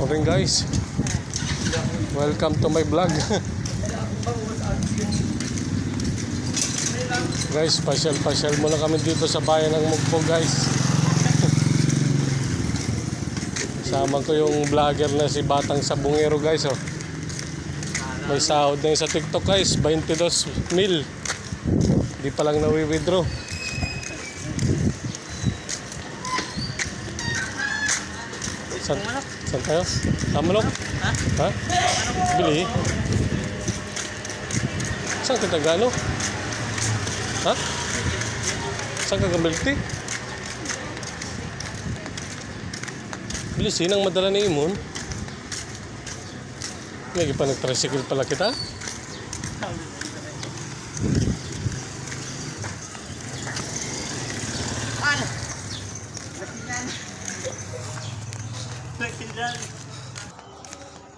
Morning guys, welcome to my vlog. Guys, pasyal muna kami dito sa bayan ng Mugpog guys. Sama ko yung vlogger na si Batang Sabungero guys. Oh. May sahod na yun sa TikTok guys, 22,000. Di pa lang nawi-withdraw. Saan tayo? Manok? Ha? Bili? Saan kita gano? Ha? Saan ka gamilti? Bili sinang madala ni Imon? Lagi pa nag-tricycle pala kita?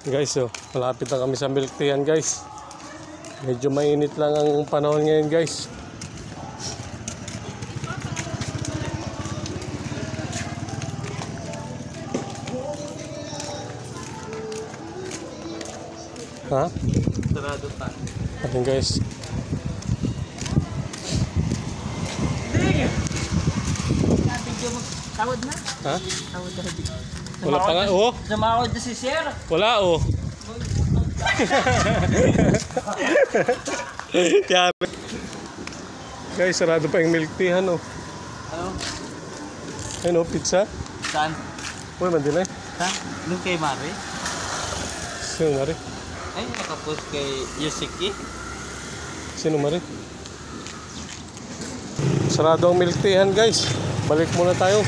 Guys, oh, malapit na kami sa milk tea yan guys. Medyo mainit lang ang panahon ngayon guys. Ha? Sarado pa. Atin guys. Tawad na? Ha? Tawad na. Wala pa nga, oh. Sumawad na si Sir. Wala, oh. Guys, sarado pa yung milk tea, ano? Ano? Ayun, oh, pizza. Saan? Uy, mandilay. Ha? Doon kay Mari? Sino Mari? Ay, nakapost kay Yusiki. Sino Mari? Sarado ang milk tea, guys. Balik muna tayo.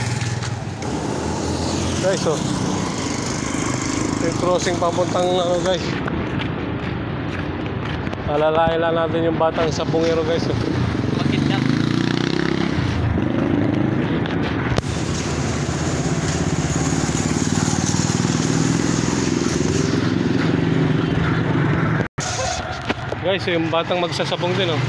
Guys, oh. Yung crossing papuntang ano guys. Alalayan lang natin yung Batang Sabungero guys, oh. Makit na. Guys, yung batang magsasabong din, oh.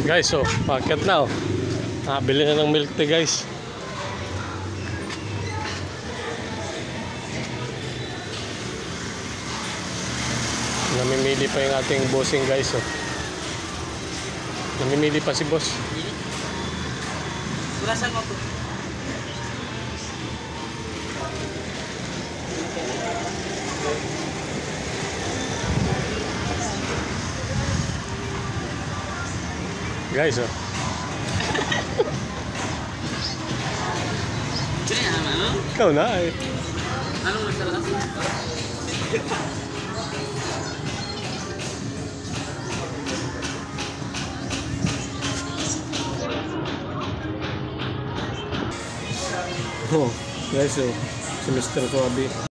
Guys, oh, packet na, oh. Bili na ng milk tea guys. Namimili pa yung ating bossing guys, oh. Namimili pa si boss. Burasan mo po. Guys, oh. Sino yan naman, no? Ikaw na, eh. Anong masarap? Oh, guys, oh. Si Mr. Suabi.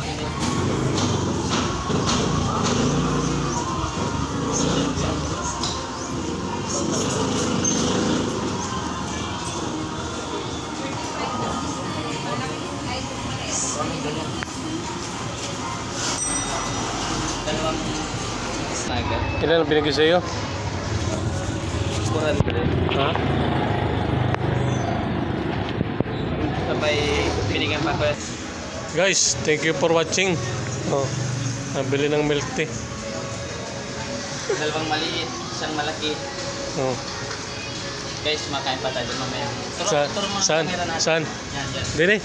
Ilan ang binigay sa iyo? Kuran ko rin. Ha? Sabay binigyan pa ko. Guys, thank you for watching. Oh, nabili ng milk tea. Dalawang maliit, isang malaki. Oh. Guys, makain pa tayo mamaya. Saan? Turo mo ang Saan? camera natin. Saan? Yan, yan. Dili.